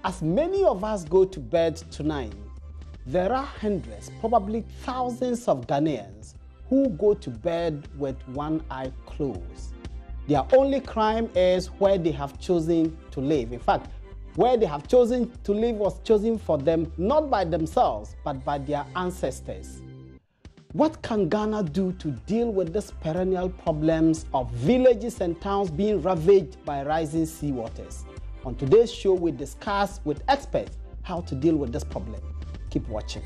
As many of us go to bed tonight, there are hundreds, probably thousands of Ghanaians who go to bed with one eye closed. Their only crime is where they have chosen to live. In fact, where they have chosen to live was chosen for them not by themselves, but by their ancestors. What can Ghana do to deal with these perennial problems of villages and towns being ravaged by rising sea waters? On today's show, we discuss with experts how to deal with this problem. Keep watching.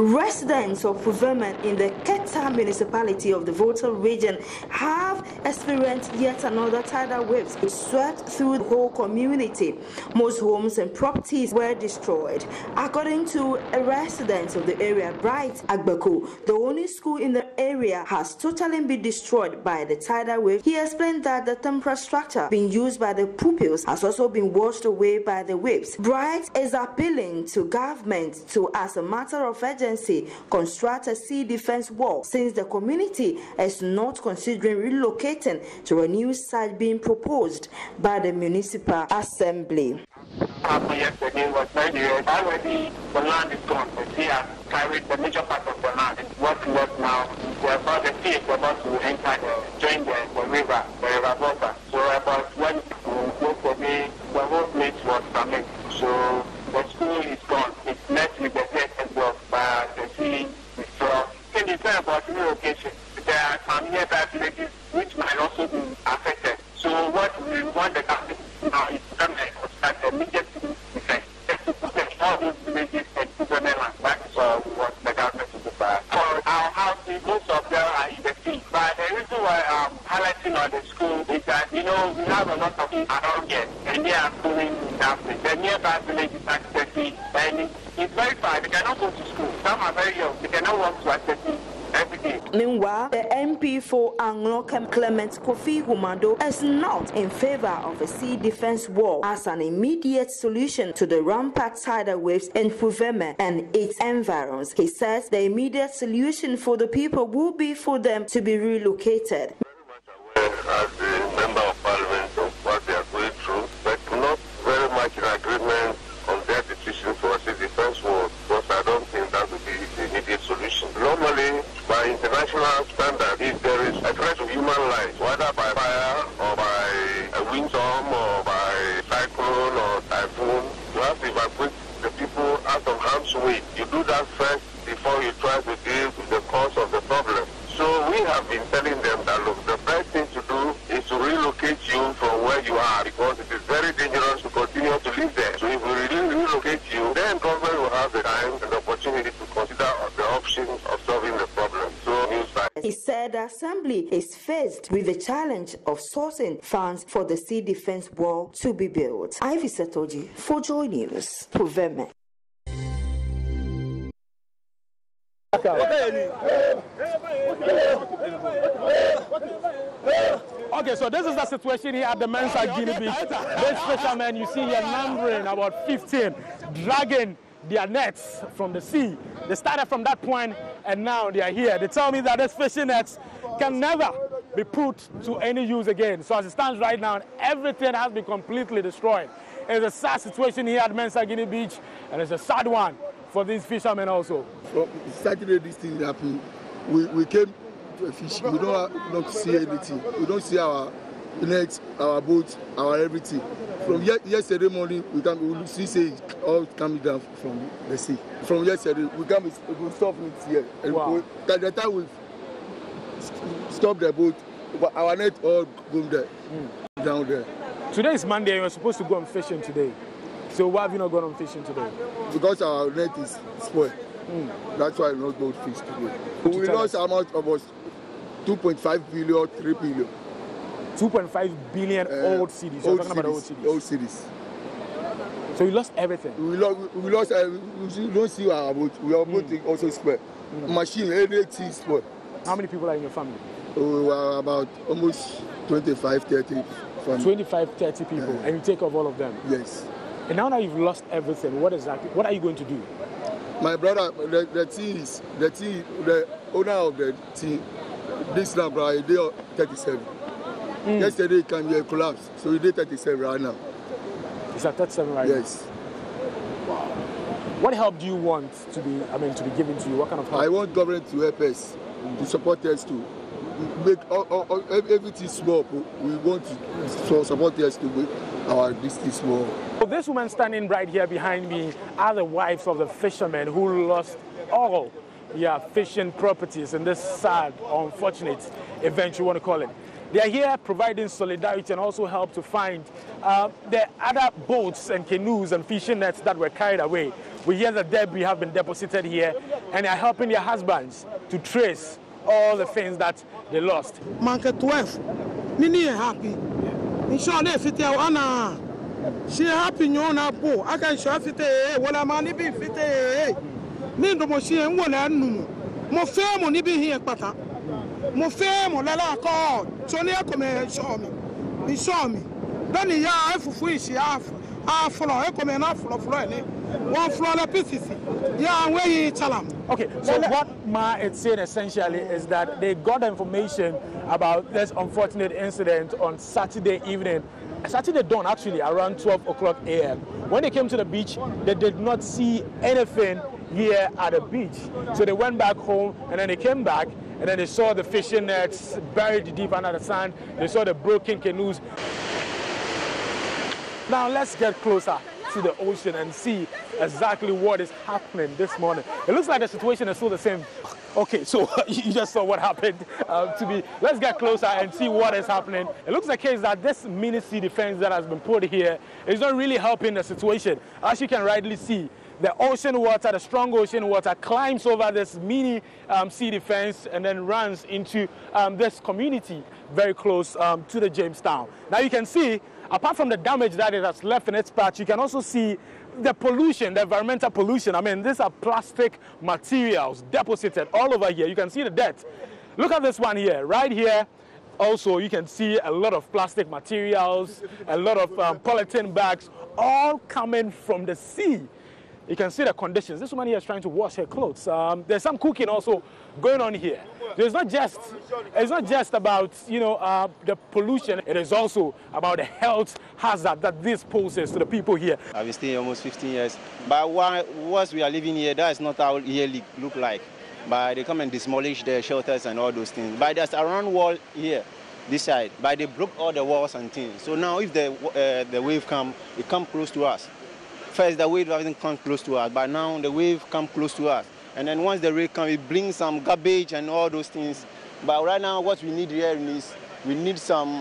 Residents of Puvema in the Keta municipality of the Volta region have experienced yet another tidal wave. It swept through the whole community. Most homes and properties were destroyed. According to a resident of the area, Bright Agbaku, the only school in the area has totally been destroyed by the tidal wave. He explained that the temporary structure being used by the pupils has also been washed away by the waves. Bright is appealing to government to, as a matter of urgency, construct a sea defense wall since the community is not considering relocating to a new site being proposed by the municipal assembly. Yesterday was already the land is gone. The sea has carried the major part of the land. What's left now, the sea is about to enter join the river Volta. So about when we go for me, the whole place was coming. So the school is gone. It's left with the dead as well. But the sea is strong. Can you say about relocation? There are some nearby villages which might also be affected. So what we want the government now is to come and construct a immediate defense. Just to protect all those villages and people land. That's what the government is about. For our houses, most of them are in the sea. But the reason why I'm highlighting on the school is that, we have a lot of kids around here, and they are schooling down the nearby villages access the sea, and it's very far. They cannot go to school. Some are very young. They cannot walk to access the sea. Meanwhile, the MP for Anglo Clement Kofi Humado is not in favor of a sea defense wall as an immediate solution to the rampant tidal waves in Puvema and its environs. He says the immediate solution for the people will be for them to be relocated. Very much aware as the Member of Parliament of what they are going through, but not very much in agreement on their decision for a sea defense wall, because I don't think that would be the immediate solution. Normally, by international standard, if there is a threat of human life, whether by fire or by a windstorm or by cyclone or typhoon, you have to evacuate the people out of harm's way. You do that first before you try to deal with the cause of the problem. So we have been telling them that, look, the best thing to do is to relocate you from where you are, because it is very dangerous to continue to live there. So if we really relocate you, then government will have the time and the opportunity to consider the options of solving the problem. He said the assembly is faced with the challenge of sourcing funds for the sea defense wall to be built. Ivy Setoji for Joy News, Puvema. Okay, so this is the situation here at the Mensa Guinea Beach. This fishermen you see here numbering about 15, dragging their nets from the sea. They started from that point and now they are here. They tell me that these fishing nets can never be put to any use again. So as it stands right now, everything has been completely destroyed. It's a sad situation here at Mensa Guinea Beach, and it's a sad one for these fishermen also. From Saturday this thing happened, we came to fish. We don't see anything. We don't see our nets, our boats, our everything. From yesterday morning, we see say all coming down from the sea. From yesterday, we stop it here. And wow. By the time we stop the boat, our net all go there, down there. Today is Monday, and we're supposed to go on fishing today. So why have you not gone on fishing today? Because our net is spoiled. That's why we not go fish today. We lost how much? Almost 2.5 billion, 3 billion. 2.5 billion old cities. You're talking about old cities. Old cities. So you lost everything. We lost. We don't see our boat. We are boat also spoiled. Machine, everything spoiled. How many people are in your family? We are about almost 25, 30 family. 25, 30 people, and you take off all of them? Yes. And now that you've lost everything, what are you going to do? My brother, the owner of the team, this now, brother, they are 37. Yesterday he came here, collapsed, so he did 37 right now. It's at 37 right now? Yes. Wow. What help do you want to be given to you? What kind of help? I want government to help us, to support us to make everything small. We want to support us to make our district small. So this woman standing right here behind me are the wives of the fishermen who lost all their fishing properties in this sad, unfortunate event, you want to call it. They are here providing solidarity and also help to find the other boats and canoes and fishing nets that were carried away. We hear that debris have been deposited here, and they are helping their husbands to trace all the things that they lost. Manke 12, Nini happy. Inshallah, if it Anna, she happy nyona po. I can show it. Wala mani be fit. Me do mo she en wala nu. Mo fe mo ni be here pata. Mo fe mo lala ko. So ni akome show me. He show me. Then ya afufu ishi aflo e come na flo ni. One floor la pieces. Yeah, where you chalam. Okay, so what Ma is saying essentially is that they got information about this unfortunate incident on Saturday evening. Saturday dawn, actually, around 12 o'clock a.m. When they came to the beach, they did not see anything here at the beach. So they went back home, and then they came back, and then they saw the fishing nets buried deep under the sand. They saw the broken canoes. Now let's get closer to the ocean and see exactly what is happening this morning. It looks like the situation is still the same. Okay, so you just saw what happened to me. Let's get closer and see what is happening. It looks like that this mini sea defense that has been put here is not really helping the situation. As you can rightly see, the ocean water, the strong ocean water, climbs over this mini sea defense and then runs into this community very close to the Jamestown. Now you can see, apart from the damage that it has left in its path, you can also see the pollution, the environmental pollution. I mean, these are plastic materials deposited all over here. You can see the dirt. Look at this one here. Right here, also, you can see a lot of plastic materials, a lot of polythene bags, all coming from the sea. You can see the conditions. This woman here is trying to wash her clothes. There's some cooking also going on here. It's not just about, the pollution. It is also about the health hazard that this poses to the people here. I've been staying almost 15 years. But once we are living here, that is not how here look like. But they come and demolish the shelters and all those things. But there's a round wall here, this side. But they broke all the walls and things. So now if the wave come, it come close to us. First, the wave doesn't come close to us, but now the wave come close to us. And then once the wave comes, it brings some garbage and all those things. But right now, what we need here is we need some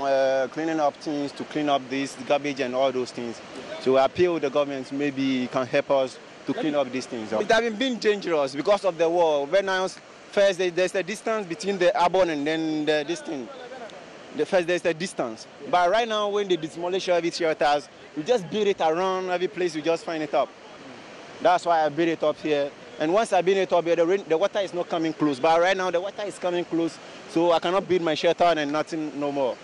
cleaning up things to clean up this garbage and all those things. So I appeal to the government, maybe it can help us to clean up these things. It has been dangerous because of the war. When now, first, there's a distance between the airborne and then this thing. First, there's a distance. But right now, when they demolish every shelters, we just build it around every place, we just find it up. That's why I build it up here. And once I build it up here, the water is not coming close. But right now, the water is coming close, so I cannot build my shelter and nothing no more.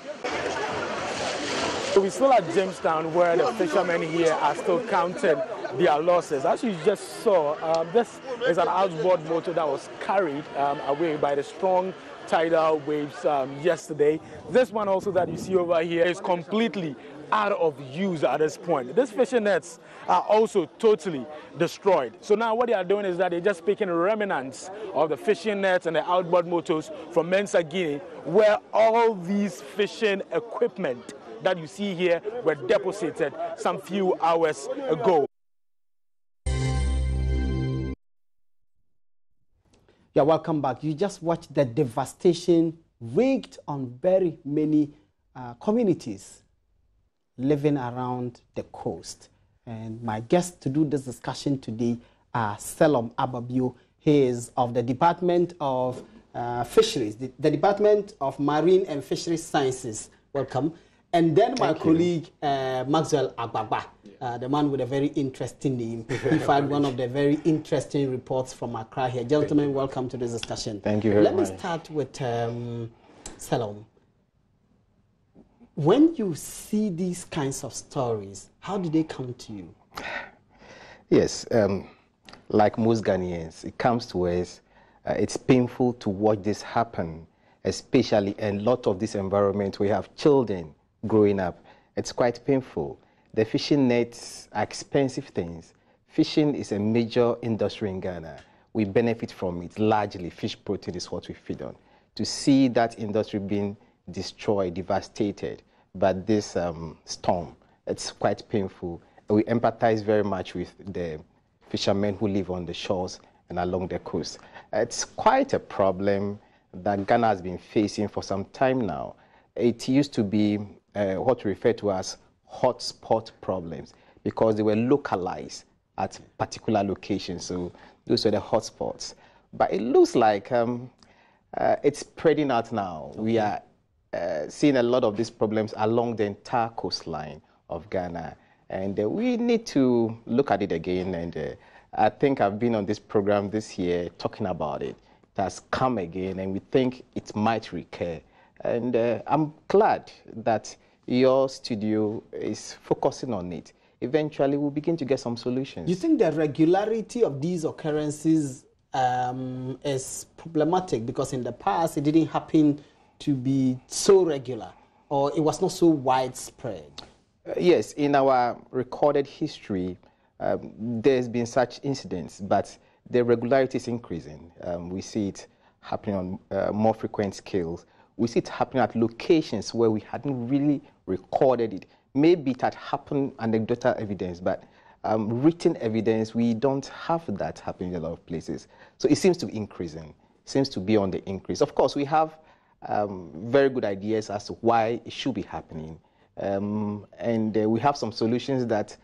So we're still at Jamestown, where the fishermen here are still counting their losses. As you just saw, this is an outboard motor that was carried away by the strong tidal waves yesterday. This one also that you see over here is completely out of use at this point. These fishing nets are also totally destroyed. So now what they are doing is that they're just picking remnants of the fishing nets and the outboard motors from Mensa Guinea, where all these fishing equipment that you see here were deposited some few hours ago. Yeah, welcome back. You just watched the devastation wreaked on very many communities living around the coast. And my guest to do this discussion today are Selom Ababio. He is of the Department of Fisheries, the Department of Marine and Fisheries Sciences. Welcome. And then my colleague, Maxwell Agbagba, the man with a very interesting name. He filed one of the very interesting reports from Accra here. Gentlemen, welcome to this discussion. Thank you very much. Let me start with Selom. When you see these kinds of stories, how do they come to you? Yes, like most Ghanaians, it comes to us. It's painful to watch this happen, especially in a lot of this environment where you have children growing up. It's quite painful. The fishing nets are expensive things. Fishing is a major industry in Ghana. We benefit from it largely. Fish protein is what we feed on. To see that industry being destroyed, devastated by this storm, it's quite painful. We empathize very much with the fishermen who live on the shores and along the coast. It's quite a problem that Ghana has been facing for some time now. It used to be what we refer to as hotspot problems because they were localized at particular locations. So those were the hotspots. But it looks like it's spreading out now. Okay. We are seeing a lot of these problems along the entire coastline of Ghana. And we need to look at it again. And I think I've been on this program this year talking about it. It has come again, and we think it might recur. And I'm glad that your studio is focusing on it. Eventually, we'll begin to get some solutions. Do you think the regularity of these occurrences is problematic? Because in the past, it didn't happen to be so regular, or it was not so widespread? Yes, in our recorded history, there's been such incidents, but the regularity is increasing. We see it happening on more frequent scales. We see it happening at locations where we hadn't really recorded it. Maybe it had happened anecdotal evidence, but written evidence, we don't have that happening in a lot of places. So it seems to be increasing. It seems to be on the increase. Of course, we have very good ideas as to why it should be happening. And we have some solutions that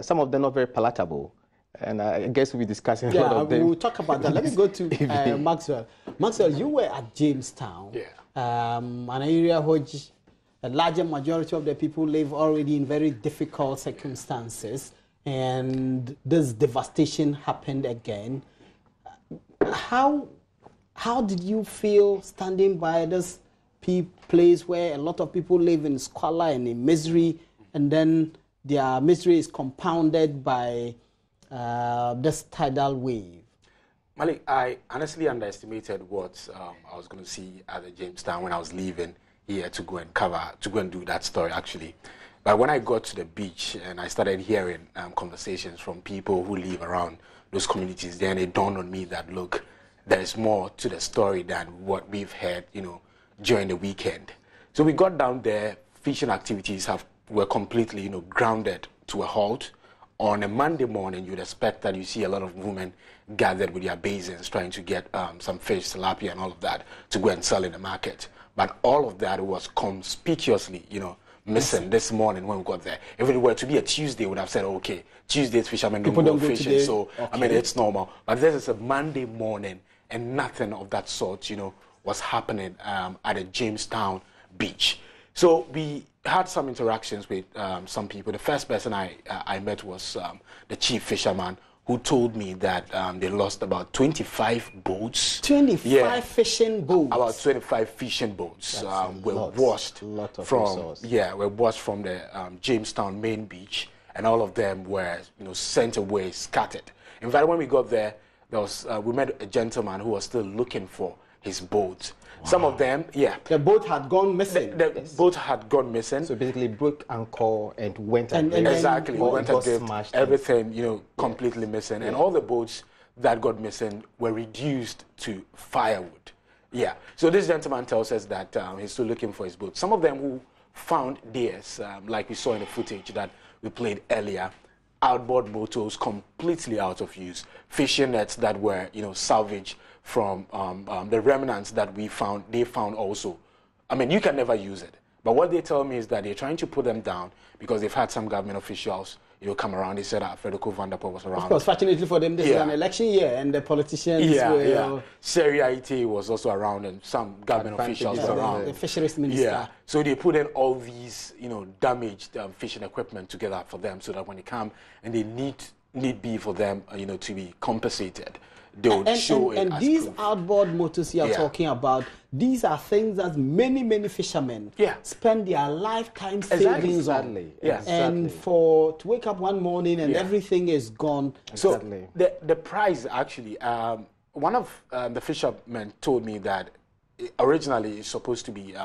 some of them are not very palatable. And I guess we'll be discussing a lot of them. We'll talk about that. Let me go to Maxwell. Maxwell, you were at Jamestown, an area which a larger majority of the people live already in very difficult circumstances, and this devastation happened again. How did you feel standing by this place where a lot of people live in squalor and in misery, and then their misery is compounded by this tidal wave? Malik, I honestly underestimated what I was going to see at the Jamestown when I was leaving here to go and do that story actually. But when I got to the beach and I started hearing conversations from people who live around those communities, then it dawned on me that, look, there is more to the story than what we've heard, during the weekend. So we got down there, fishing activities were completely, grounded to a halt. On a Monday morning, you'd expect that you see a lot of women gathered with their basins trying to get some fish, tilapia and all of that to go and sell in the market. But all of that was conspicuously, missing this morning when we got there. If it were to be a Tuesday, we would have said, okay, Tuesdays fishermen don't go fishing, so okay. I mean, it's normal. But this is a Monday morning and nothing of that sort, was happening at a Jamestown beach. So we had some interactions with some people. The first person I met was the chief fisherman, who told me that they lost about 25 boats. 25 fishing boats? About 25 fishing boats were washed from the Jamestown main beach, and all of them were sent away, scattered. In fact, when we got there, we met a gentleman who was still looking for his boat. Wow. Some of them, the boat had gone missing. The boat had gone missing. So basically broke anchor and went and exactly, went and everything, completely missing. And all the boats that got missing were reduced to firewood. Yeah. So this gentleman tells us that he's still looking for his boat. Some of them who found theirs, like we saw in the footage that we played earlier, outboard motors completely out of use, fishing nets that were, salvaged from the remnants that they found also. I mean, you can never use it. But what they tell me is that they're trying to put them down because they've had some government officials, come around. They said that Frederico Van der Poel was around. Of course, fortunately for them, this is an election year, and the politicians were... Seri Aite was also around, and some government officials were around. The fisheries minister. Yeah, so they put in all these, damaged fishing equipment together for them so that when they come and they need be for them, to be compensated. they would show it and as these proof. outboard motors you're talking about, these are things that many fishermen spend their lifetime savings on. And to wake up one morning and everything is gone. So the price actually, one of the fishermen told me that originally it's supposed to be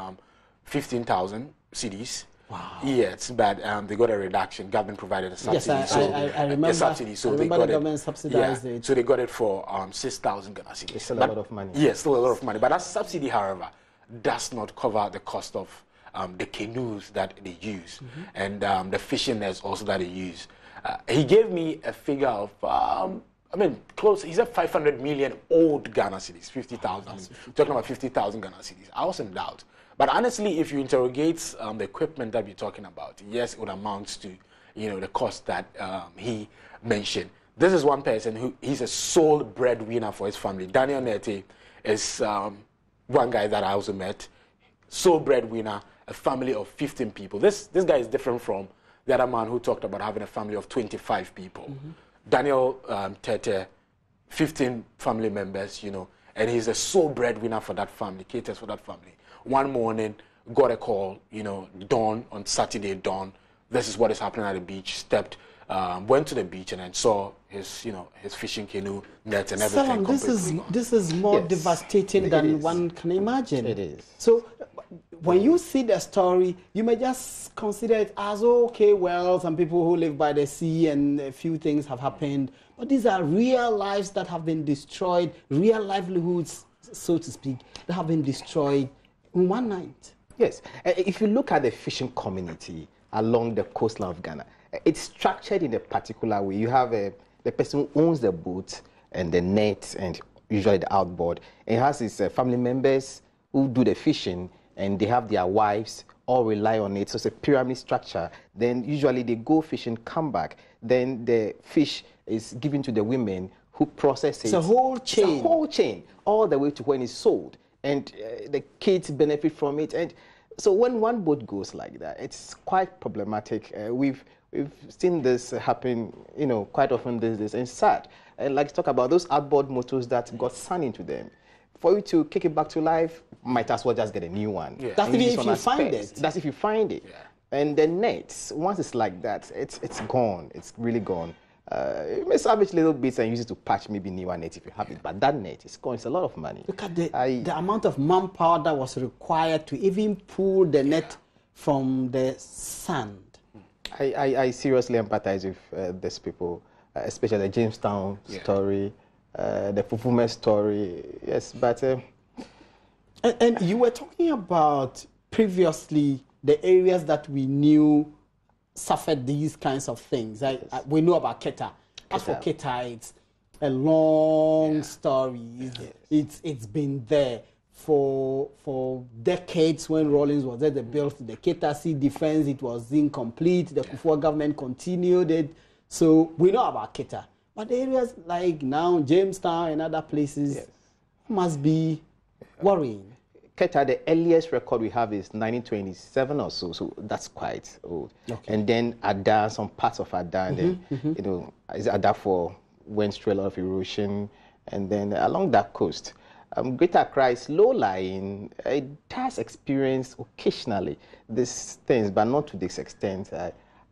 15,000 cedis. Wow. Yes, but they got a reduction. Government provided a subsidy. Yes, I remember. A subsidy, so I remember they got the government subsidized it. So they got it for 6,000 Ghana cedis. It's still a lot of money. Yes, still a lot of money. But that subsidy, however, does not cover the cost of the canoes that they use and the fishing nets also that they use. He gave me a figure of, close. He said 500 million old Ghana cedis, 50,000. Talking about 50,000 Ghana cedis. I was in doubt. But honestly, if you interrogate the equipment that we're talking about, yes, it would amount to, the cost that he mentioned. This is one person who he's a sole breadwinner for his family. Daniel Nete is one guy that I also met, sole breadwinner, a family of 15 people. This guy is different from the other man who talked about having a family of 25 people. Daniel Tete, 15 family members, and he's a sole breadwinner for that family, caters for that family. One morning, got a call, dawn, on Saturday dawn. This is what is happening at the beach. Went to the beach and then saw his fishing canoe, nets and everything. This is more devastating than one can imagine. It is. So, when you see the story, you may just consider it as, okay, well, some people who live by the sea and a few things have happened. But these are real lives that have been destroyed, real livelihoods, so to speak, that have been destroyed in one night. Yes. If you look at the fishing community along the coastline of Ghana, it's structured in a particular way. You have the person who owns the boat and the net and usually the outboard. And he has his family members who do the fishing, and they have their wives all rely on it. So it's a pyramid structure. Then usually they go fishing, come back. Then the fish is given to the women who process it. It's a whole chain. It's a whole chain, all the way to when it's sold. And the kids benefit from it. And so when one boat goes like that, it's quite problematic. We've seen this happen, quite often these days. And it's sad. And like to talk about those outboard motors that got sun into them. For you to kick it back to life, might as well just get a new one. Yeah. That's if you find it. That's if you find it. Yeah. And the nets, once it's like that, it's gone. It's really gone. You may salvage little bits and use it to patch maybe newer net if you have it, but that net is gone. It's a lot of money. Look at the amount of manpower that was required to even pull the net from the sand. I seriously empathize with these people, especially the Jamestown story, the Fufume story. Yes, but... And you were talking about previously the areas that we knew suffered these kinds of things. We know about Keta. As for Keta, it's a long story. It's been there for decades. When Rawlings was there, they built the Keta Sea defense. It was incomplete. The Kufuor government continued it. So we know about Keta. But areas like now, Jamestown and other places must be worrying. Keta, the earliest record we have is 1927 or so that's quite old. Okay. And then Ada, some parts of Ada, and then, Ada went through a lot of erosion, and then along that coast. Greater Accra is low-lying. It does experience occasionally these things, but not to this extent.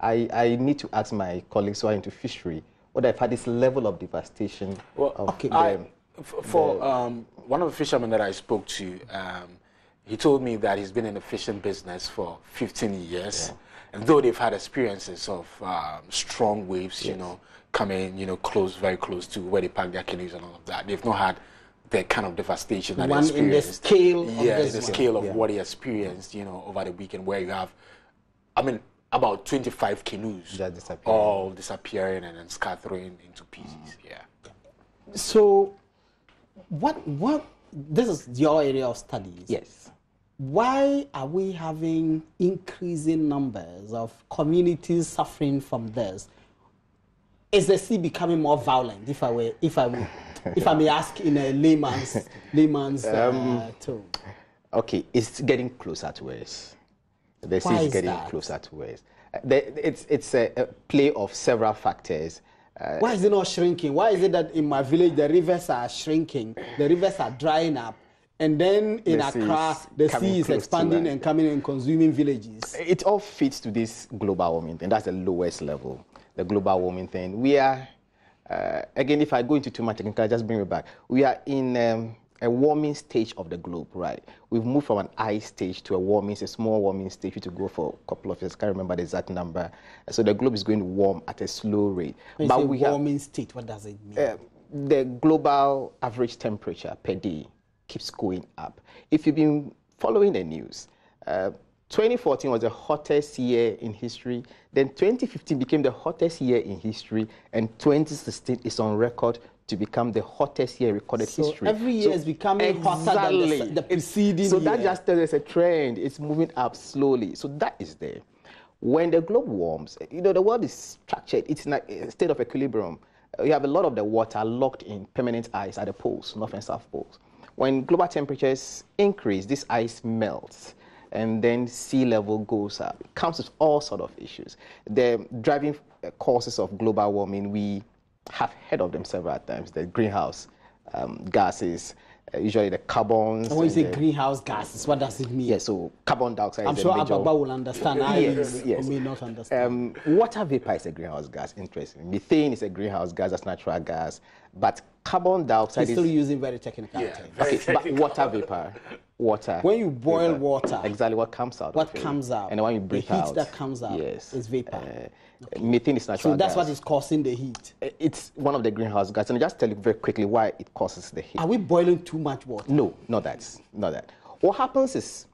I need to ask my colleagues who are into fishery whether I've had this level of devastation. Well, one of the fishermen that I spoke to, he told me that he's been in the fishing business for 15 years. Yeah. And though they've had experiences of strong waves, coming, very close to where they park their canoes and all of that, they've not had the kind of devastation that they experienced. In the scale of what he experienced, over the weekend, where you have, about 25 canoes all disappearing and then scattering into pieces. So, what? This is your area of studies. Yes. Why are we having increasing numbers of communities suffering from this? Is the sea becoming more violent? If I may ask in a layman's tone. Okay, it's getting closer to us. The sea is getting closer to us. It's a play of several factors. Why is it not shrinking? Why is it that in my village the rivers are shrinking, the rivers are drying up, and then in Accra the sea is expanding and coming and consuming villages? It all fits to this global warming thing. That's the lowest level, the global warming thing. We are, again, if I go into too much technical, just bring me back. We are in a warming stage of the globe, right? We've moved from an ice stage to a small warming stage to go for a couple of years. I can't remember the exact number. So the globe is going to warm at a slow rate. When you say warming state, what does it mean? The global average temperature per day keeps going up. If you've been following the news, 2014 was the hottest year in history. Then 2015 became the hottest year in history, and 2016 is on record to become the hottest year in recorded history. Every year is becoming hotter than the preceding year. So that just tells us a trend. It's moving up slowly. So that is there. When the globe warms, the world is structured. It's in a state of equilibrium. You have a lot of the water locked in permanent ice at the poles, north and south poles. When global temperatures increase, this ice melts, and then sea level goes up. It comes with all sorts of issues. The driving causes of global warming, we have heard of them several times. The greenhouse gases, usually the carbons. And when you say greenhouse gases, what does it mean? Yeah, so carbon dioxide. I'm sure Ababa will understand. Yes. I may not understand. Water vapor is a greenhouse gas, interesting. Methane is a greenhouse gas, that's natural gas. But carbon dioxide is still using very technical terms. Okay, but water vapor. Water. When you boil water, exactly what comes out. What comes out? And when you breathe out, the heat that comes out is vapor. Methane is natural. So that's gas. what is causing the heat. It's one of the greenhouse gases. And I'll just tell you very quickly why it causes the heat. Are we boiling too much water? No, not that. Not that. What happens is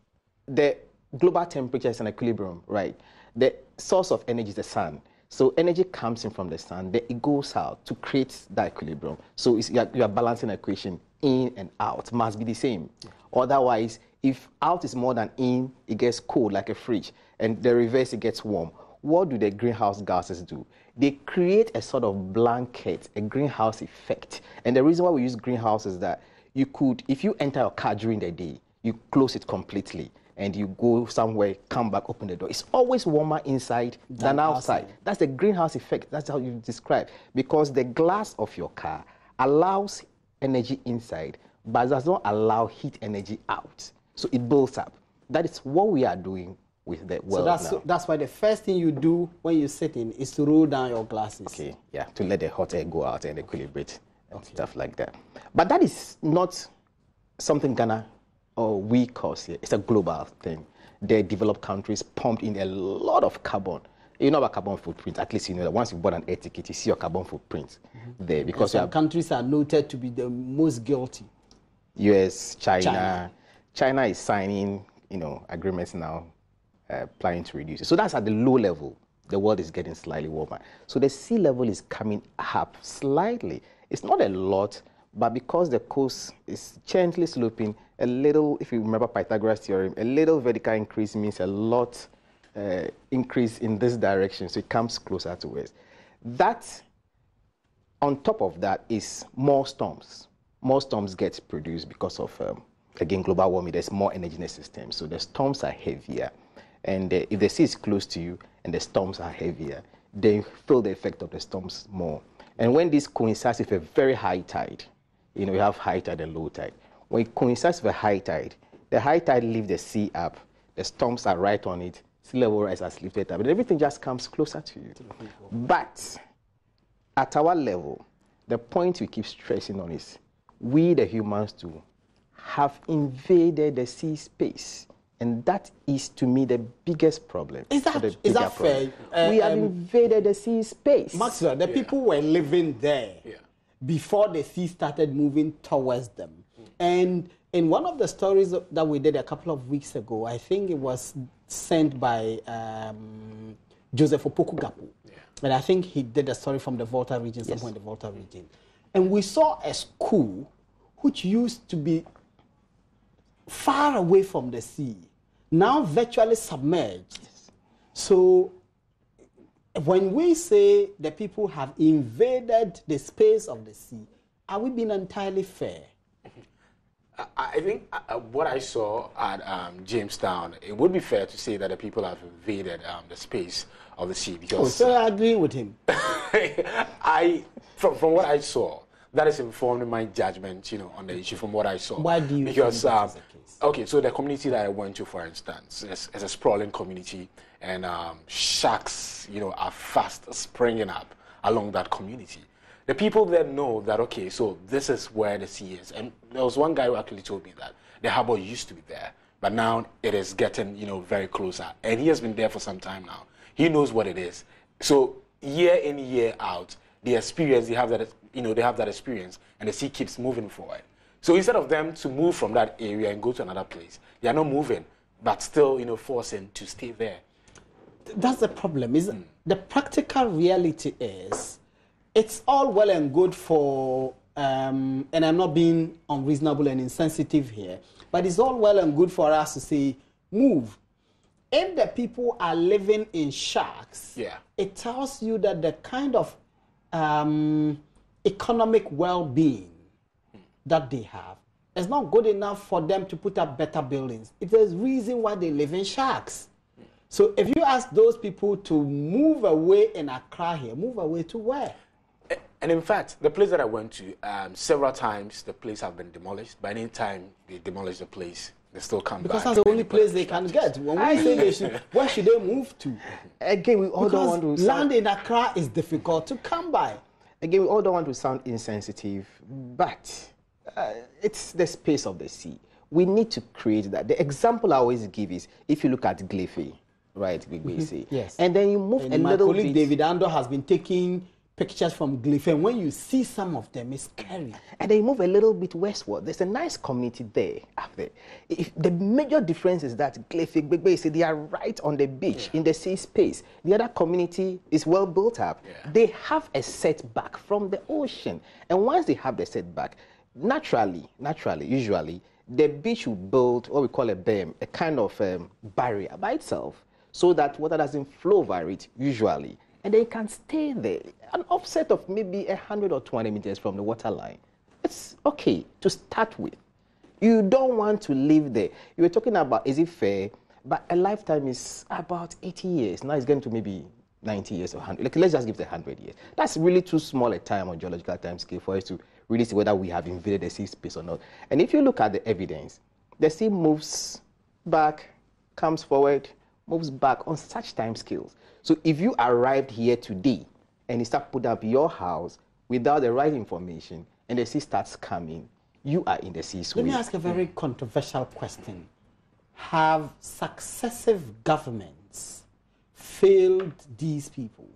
the global temperature is an equilibrium, right? The source of energy is the sun. So energy comes in from the sun, then it goes out to create that equilibrium. So you are balancing the equation in and out. Must be the same. Otherwise, if out is more than in, it gets cold like a fridge, and the reverse, it gets warm. What do the greenhouse gases do? They create a sort of blanket, a greenhouse effect. And the reason why we use greenhouse is that you could, if you enter your car during the day, you close it completely, and you go somewhere, come back, open the door. It's always warmer inside than outside. That's the greenhouse effect. That's how you describe. Because the glass of your car allows energy inside, but does not allow heat energy out. So it builds up. That is what we are doing with the world now. So that's why the first thing you do when you sit in is to roll down your glasses. Okay, yeah, to let the hot air go out and equilibrate and stuff like that. But that is not something Ghana or we cause here. It's a global thing. The developed countries pumped in a lot of carbon. You know about carbon footprint. At least you know that once you bought an air ticket, you see your carbon footprint there. Because some countries are noted to be the most guilty. US, China is signing, agreements now, planning to reduce it. So that's at the low level. The world is getting slightly warmer. So the sea level is coming up slightly. It's not a lot, but because the coast is gently sloping, a little, if you remember Pythagoras' theorem, a little vertical increase means a lot increase in this direction, so it comes closer to us. That, on top of that, is more storms. More storms get produced because of, again, global warming. There's more energy in the system, so the storms are heavier. And if the sea is close to you and the storms are heavier, they feel the effect of the storms more. And when this coincides with a very high tide, you have high tide and low tide. When it coincides with a high tide, the high tide lifts the sea up, the storms are right on it, sea level rise has lifted up, and everything just comes closer to you. But at our level, the point we keep stressing on is we, the humans too, have invaded the sea space. And that is, to me, the biggest problem. Is that fair? We have invaded the sea space. Maxwell, the people were living there before the sea started moving towards them. And in one of the stories that we did a couple of weeks ago, I think it was sent by Joseph Opoku-Gapo. And I think he did a story from the Volta region, somewhere in the Volta region. And we saw a school which used to be far away from the sea, now virtually submerged. So when we say the people have invaded the space of the sea, are we being entirely fair? I think what I saw at Jamestown, it would be fair to say that the people have invaded the space of the sea. Because so I agree with him. from what I saw, that is informing my judgment, you know, on the issue from what I saw. Why do you because, think that is the case? Okay, so the community that I went to, for instance, is a sprawling community, and sharks, you know, are fast springing up along that community. The people there know that, okay, so this is where the sea is. And there was one guy who actually told me that the harbor used to be there, but now it is getting, you know, very closer. And he has been there for some time now. He knows what it is. So year in, year out, the experience, they have that, you know, they have that experience, and the sea keeps moving forward. So instead of them to move from that area and go to another place, they are not moving, but still, you know, forcing to stay there. That's the problem. The practical reality is, it's all well and good for, and I'm not being unreasonable and insensitive here, but it's all well and good for us to say, move. If the people are living in shacks, it tells you that the kind of economic well-being that they have is not good enough for them to put up better buildings. It is reason why they live in shacks. So if you ask those people to move away in Accra here, move away to where? And in fact, the place that I went to, several times the place have been demolished. By any time they demolish the place, they still come because back. That's the only place they can get. When we say they should, where should they move to? Again, we all don't want to land in Accra is difficult to come by. Again, we all don't want to sound insensitive, but it's the space of the sea. We need to create that. The example I always give is, if you look at Glefe, right, yes. And then you move and a my little colleague bit. David Ando has been taking pictures from Glefe, and when you see some of them, it's scary. And then you move a little bit westward. There's a nice community there, up there. The major difference is that Glefe, they are right on the beach, in the sea space. The other community is well built up. They have a setback from the ocean. And once they have the setback, naturally, usually, the beach will build what we call a berm, a kind of barrier by itself, so that water doesn't flow over it, usually. And they can stay there, an offset of maybe 100 or 20 meters from the water line. It's okay to start with. You don't want to live there. You were talking about, is it fair? But a lifetime is about 80 years. Now it's going to maybe 90 years or 100. Like, let's just give it 100 years. That's really too small a time on geological time scale for us to really see whether we have invaded the sea space or not. And if you look at the evidence, the sea moves back, comes forward, moves back on such time scales. So if you arrived here today and you start putting up your house without the right information and the sea starts coming, you are in the sea sway. Let me ask a very controversial question. Have successive governments failed these people?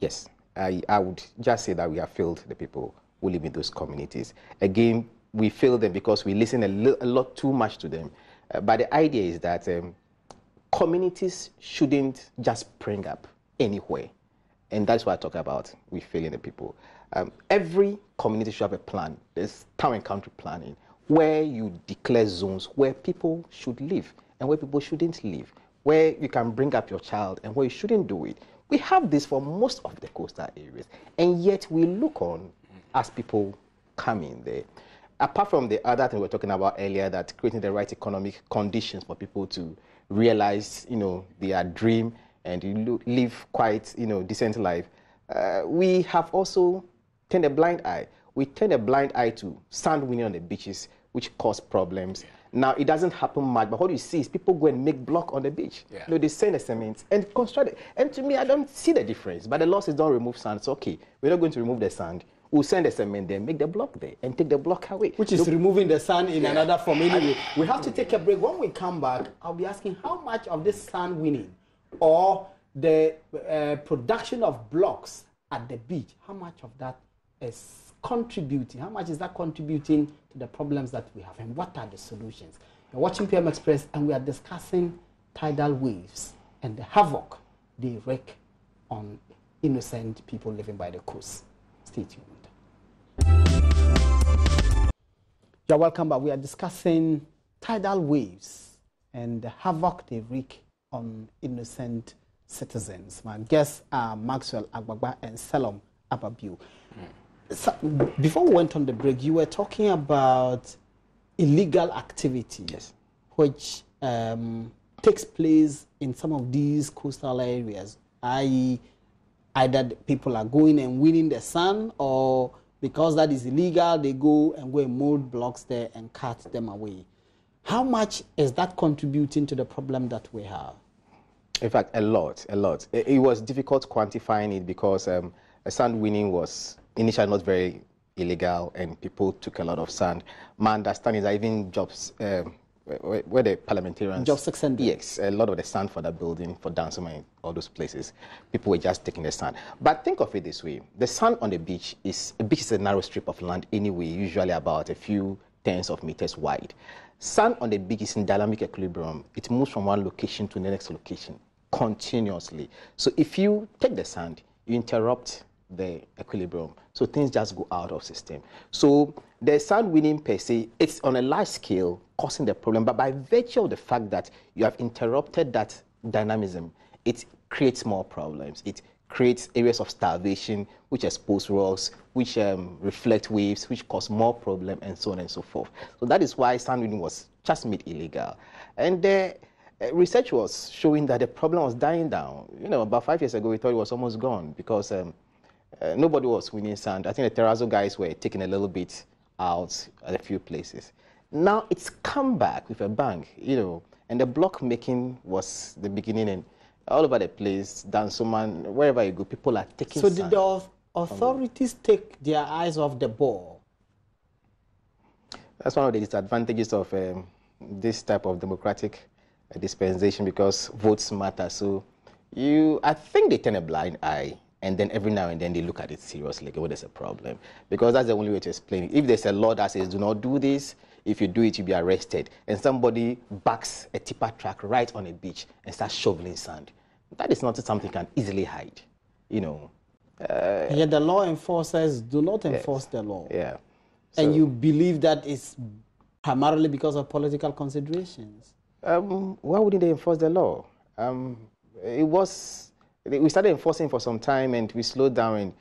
Yes, I would just say that we have failed the people who live in those communities. Again, we fail them because we listen a lot too much to them. But the idea is that communities shouldn't just spring up anywhere. And that's what I talk about, we failing the people. Every community should have a plan. There's town and country planning, where you declare zones where people should live and where people shouldn't live, where you can bring up your child and where you shouldn't do it. We have this for most of the coastal areas, and yet we look on as people come in there. Apart from the other thing we were talking about earlier, that creating the right economic conditions for people to realize, their dream and live quite, decent life, we have also turned a blind eye. We turn a blind eye to sand winning on the beaches, which cause problems. Now, it doesn't happen much, but what you see is people go and make block on the beach. They send the cement and construct it. And to me, I don't see the difference. But the law says don't remove sand. It's okay. We're not going to remove the sand. We'll send the cement there, make the block there, and take the block away. Which is removing the sand in another form anyway. We have to take a break. When we come back, I'll be asking how much of this sand winning or the production of blocks at the beach, how much of that is contributing? How much is that contributing to the problems that we have? And what are the solutions? You're watching PM Express, and we are discussing tidal waves and the havoc they wreak on innocent people living by the coast. Stay tuned. You're welcome back. We are discussing tidal waves and the havoc they wreak on innocent citizens. My guests are Maxwell Agbagba and Selom Ababiu. So, before we went on the break, you were talking about illegal activities, which takes place in some of these coastal areas, i.e., Either people are going and winning the sand, or because that is illegal, they go and mold blocks there and cut them away. How much is that contributing to the problem that we have? In fact, a lot. It was difficult quantifying it because sand winning was initially not very illegal and people took a lot of sand. My understanding is that even jobs, where the parliamentarians... Jobs extended. Yes, a lot of the sand for that building, for Dansoman and all those places, people were just taking the sand. But think of it this way. The sand on the beach is a narrow strip of land anyway, usually about a few tens of meters wide. Sand on the beach is in dynamic equilibrium. It moves from one location to the next location continuously. So if you take the sand, you interrupt the equilibrium. So things just go out of system. So the sand winning per se, it's on a large scale causing the problem, but by virtue of the fact that you have interrupted that dynamism, it creates more problems. It creates areas of starvation, which expose rocks, which reflect waves, which cause more problem, and so on and so forth. So that is why sand winning was just made illegal. And research was showing that the problem was dying down. You know, about 5 years ago, we thought it was almost gone because nobody was winning sand. I think the terrazzo guys were taking a little bit out at a few places. Now it's come back with a bang, you know, and the block making was the beginning, and all over the place, Dansoman, wherever you go, people are taking sand. So did the authorities take their eyes off the ball? That's one of the disadvantages of this type of democratic dispensation, because votes matter. So I think they turn a blind eye, and then every now and then they look at it seriously, like, oh, there's a problem. Because that's the only way to explain it. If there's a law that says do not do this, if you do it, you'll be arrested, and somebody backs a tipper truck right on a beach and starts shoveling sand, that is not something you can easily hide, you know. Yet the law enforcers do not enforce the law. Yeah. So, and you believe that is primarily because of political considerations? Why wouldn't they enforce the law? We started enforcing for some time and we slowed down, and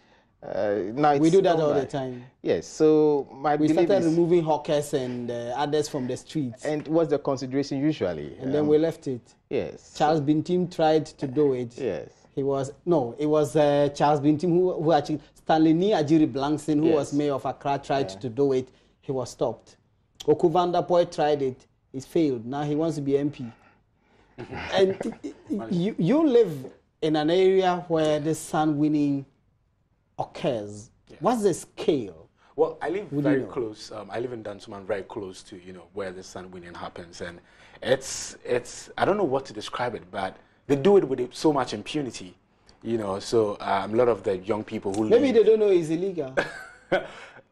now it's we do that all the time. Yes, so we started removing hawkers and others from the streets. And what's the consideration usually? And then we left it. Yes. Charles Bintim tried to do it. Yes. It was Charles Bintim who actually, Stanley Ajiri Blankson, who was mayor of Accra, tried to do it. He was stopped. Oku van der Poel tried it. It failed. Now he wants to be MP. And you live in an area where the sand winning occurs. Yes. What's the scale? Well, I live very close. I live in Dansoman, very close to where the sand winning happens, and it's I don't know what to describe it, but they do it with so much impunity, So a lot of the young people who maybe they don't know it's illegal.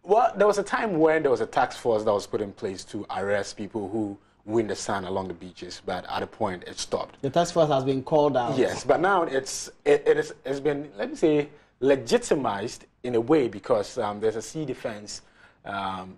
Well, there was a time when there was a task force that was put in place to arrest people who win the sand along the beaches, but at a point it stopped. The task force has been called out. Yes, but now it's been, let me say, legitimized in a way, because there's a sea defense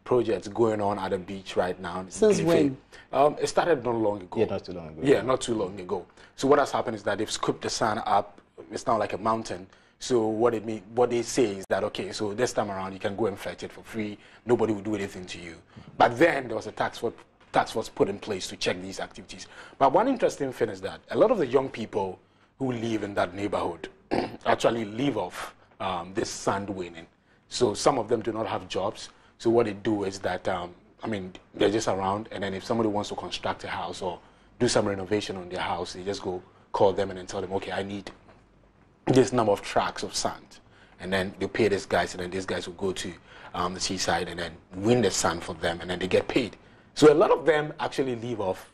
project going on at the beach right now. Since when? It started not long ago. Yeah, not too long ago. Yeah, not too long ago. So what has happened is that they've scooped the sand up. It's now like a mountain. So what they say is that, okay, so this time around you can go and fetch it for free. Nobody will do anything to you. But then there was a task force put in place to check these activities. But one interesting thing is that a lot of the young people who live in that neighborhood actually live off this sand winning. So some of them do not have jobs. So what they do is that, they're just around, and then if somebody wants to construct a house or do some renovation on their house, they just go call them and then tell them, okay, I need this number of tracks of sand. And then they pay these guys, and then these guys will go to the seaside and then win the sand for them, and then they get paid. So a lot of them actually live off,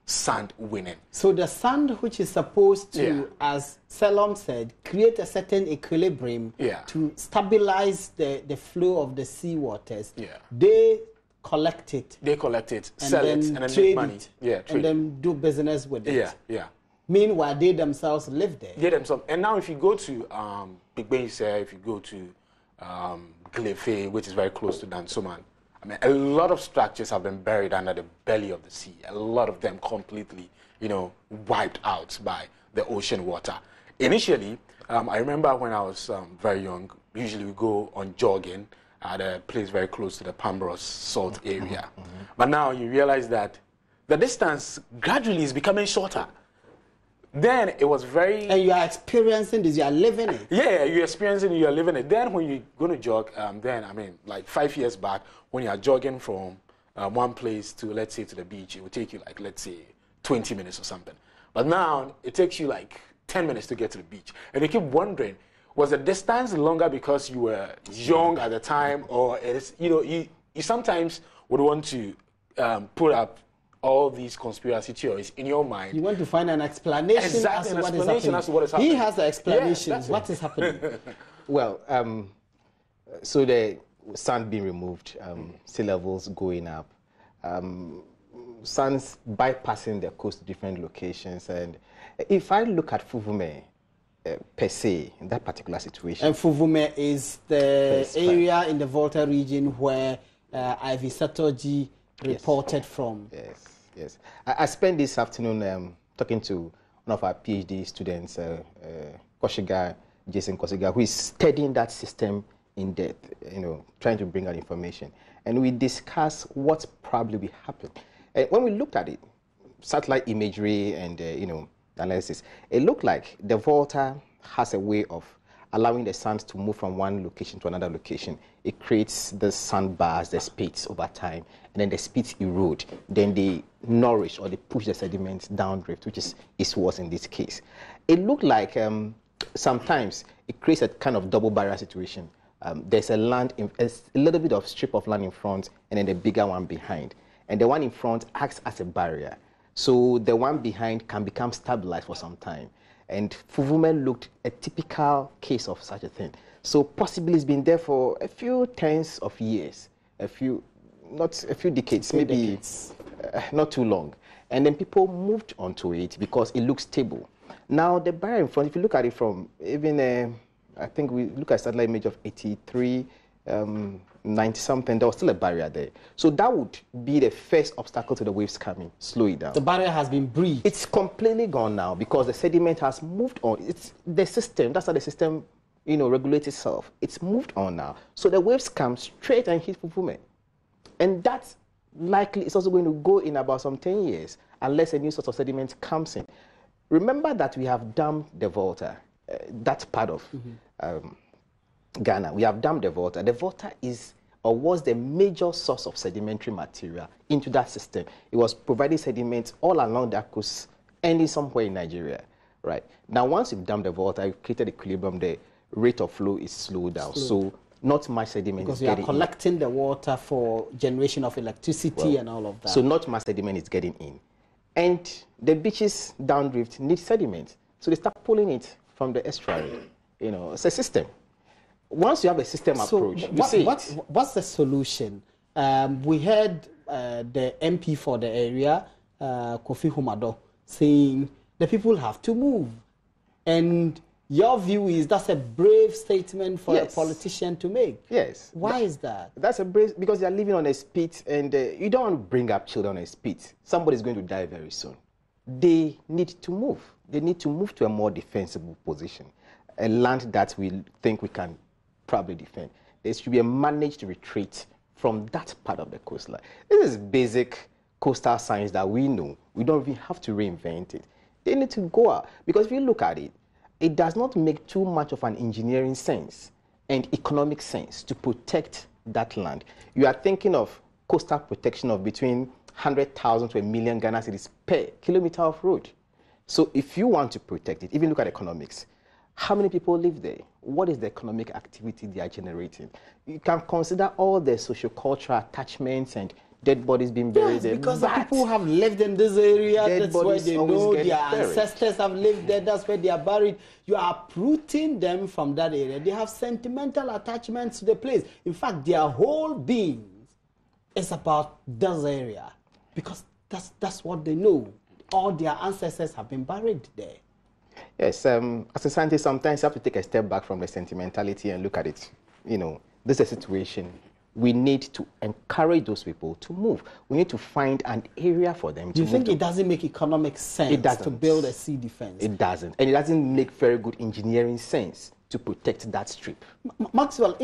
sand winning. So the sand, which is supposed to, as Selom said, create a certain equilibrium to stabilize the flow of the sea waters, they collect it. They collect it, sell it, and then make money. And then do business with it. Yeah. Meanwhile, they themselves live there. They themselves. And now if you go to Big Bay, if you go to Glefe, which is very close to Dansoman, a lot of structures have been buried under the belly of the sea. A lot of them completely, wiped out by the ocean water. Initially, I remember when I was very young, usually we go on jogging at a place very close to the Pambros salt area. But now you realize that the distance gradually is becoming shorter. Then it was very... And you are experiencing this, you are living it. Yeah, you're experiencing it, you're living it. Then when you're going to jog, then, I mean, like 5 years back, when you're jogging from one place to, let's say, to the beach, it would take you like, let's say, 20 minutes or something. But now, it takes you like 10 minutes to get to the beach. And you keep wondering, was the distance longer because you were young at the time, or it's, you know, you sometimes would want to put up all these conspiracy theories in your mind. You want to find an explanation, as to what is happening. He has the explanations. Yeah, what is happening? Well, so the sand being removed, sea levels going up, sands bypassing the coast to different locations. And if I look at Fuvume, per se, in that particular situation. And Fuvume is the area in the Volta region where Ivy Satoji reported from. Yes. I spent this afternoon talking to one of our PhD students, Jason Koshiga, who is studying that system in depth, you know, trying to bring out information. And we discussed what probably will happen. When we looked at it, satellite imagery and, you know, analysis, it looked like the Volta has a way of allowing the sands to move from one location to another location. It creates the sandbars, the spits over time, and then the spits erode. Then they nourish or they push the sediments downdrift, which is eastwards in this case. It looked like sometimes it creates a kind of double barrier situation. There's a little bit of strip of land in front and then the bigger one behind. And the one in front acts as a barrier. So the one behind can become stabilized for some time. And Fuvume looked a typical case of such a thing. So possibly it's been there for a few tens of years, not a few decades, maybe not too long. And then people moved onto it because it looks stable. Now the barrier in front, if you look at it from even, I think we look at satellite image of 83, 90 something, there was still a barrier there. So that would be the first obstacle to the waves coming, slow it down. The barrier has been breached. It's completely gone now because the sediment has moved on. It's the system, that's how the system, you know, regulates itself. It's moved on now. So the waves come straight and hit Fuvume. And that's likely, it's also going to go in about some 10 years unless a new source of sediment comes in. Remember that we have dammed the Volta, that part of Ghana. We have dammed the Volta. The Volta is or was the major source of sedimentary material into that system. It was providing sediments all along that coast, ending somewhere in Nigeria, right? Now, once you've dammed the Volta, you've created equilibrium, the rate of flow is slowed down. So not much sediment is getting in. Because you are collecting the water for generation of electricity and all of that. So not much sediment is getting in. And the beaches downdrift need sediment. So they start pulling it from the estuary. You know, it's a system. Once you have a system approach, what's the solution? We heard the MP for the area, Kofi Humado, saying the people have to move. And your view is that's a brave statement for a politician to make. Yes. Why is that? That's a brave, because they're living on a spit and you don't want to bring up children on a spit. Somebody's going to die very soon. They need to move. They need to move to a more defensible position, a land that we think we can probably defend. There should be a managed retreat from that part of the coastline. This is basic coastal science that we know. We don't even have to reinvent it. They need to go out, because if you look at it, it does not make too much of an engineering sense and economic sense to protect that land. You are thinking of coastal protection of between 100,000 to 1 million Ghana cedis per kilometer of road. So if you want to protect it, even look at economics. How many people live there? What is the economic activity they are generating? You can consider all the sociocultural attachments and dead bodies being buried there. Because the people have lived in this area, that's where they know their ancestors have lived there, that's where they are buried. You are uprooting them from that area. They have sentimental attachments to the place. In fact, their whole being is about this area, because that's what they know. All their ancestors have been buried there. Yes, as a scientist, sometimes you have to take a step back from the sentimentality and look at it. You know, this is a situation. We need to encourage those people to move. We need to find an area for them to move. Do you think it doesn't make economic sense to build a sea defense? It doesn't. And it doesn't make very good engineering sense to protect that strip. Maxwell,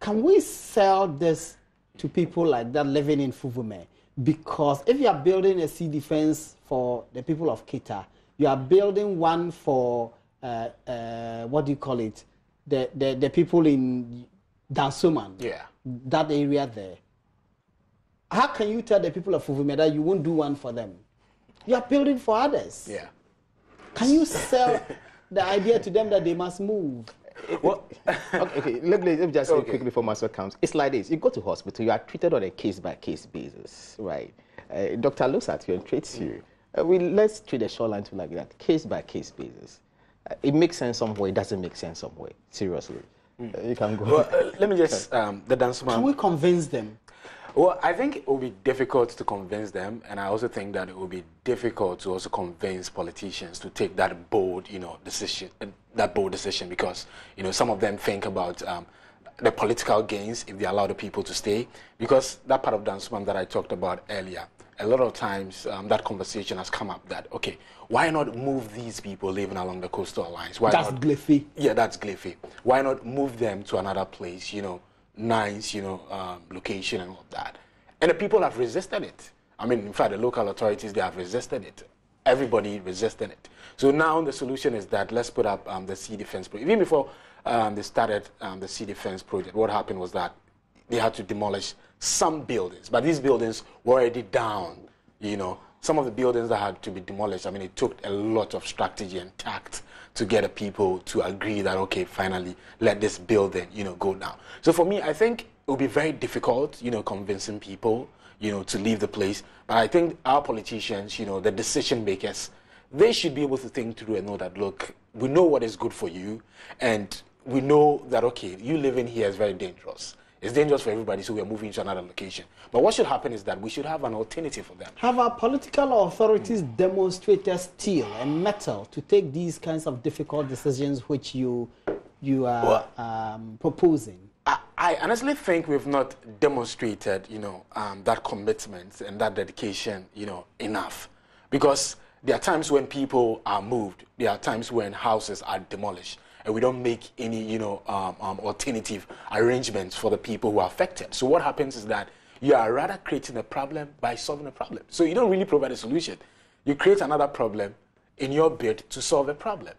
can we sell this to people like that living in Fuvume? Because if you are building a sea defense for the people of Kita, You are building one for, what do you call it? The people in Dansoman. Yeah. That area there. How can you tell the people of Uvuma that you won't do one for them? You are building for others. Yeah. Can you sell the idea to them that they must move? Well, okay, let me just say quickly before Master comes. It's like this. You go to hospital, you are treated on a case-by-case basis, right? Doctor looks at you and treats you. Let's treat the shoreline too like that, case-by-case basis. It makes sense some way, it doesn't make sense some way. Seriously. You can go. Well, let me just, the Dansoman. Can we convince them? Well, I think it will be difficult to convince them, and I also think that it will be difficult to also convince politicians to take that bold, decision. Because, some of them think about the political gains if they allow the people to stay. Because that part of Dansoman that I talked about earlier, a lot of times that conversation has come up that, okay, why not move these people living along the coastal lines? Why that's not, Gliffy. Yeah, that's Gliffy. Why not move them to another place, nice, location and all of that. And the people have resisted it. I mean, in fact, the local authorities, they have resisted it. Everybody resisted it. So now the solution is that let's put up the Sea Defense Project. Even before they started the Sea Defense Project, what happened was that they had to demolish some buildings. But these buildings were already down, Some of the buildings that had to be demolished, I mean, it took a lot of strategy and tact to get the people to agree that, okay, finally, let this building, go down. So for me, I think it will be very difficult, convincing people, to leave the place. But I think our politicians, the decision makers, they should be able to think through and know that, look, we know what is good for you, and we know that, okay, you living here is very dangerous. It's dangerous for everybody, so we are moving to another location. But what should happen is that we should have an alternative for them. Have our political authorities demonstrated steel and metal to take these kinds of difficult decisions which you are proposing? I honestly think we've not demonstrated, that commitment and that dedication, enough. Because there are times when people are moved. There are times when houses are demolished. And we don't make any, alternative arrangements for the people who are affected. So what happens is that you are rather creating a problem by solving a problem. So you don't really provide a solution. You create another problem in your bid to solve a problem.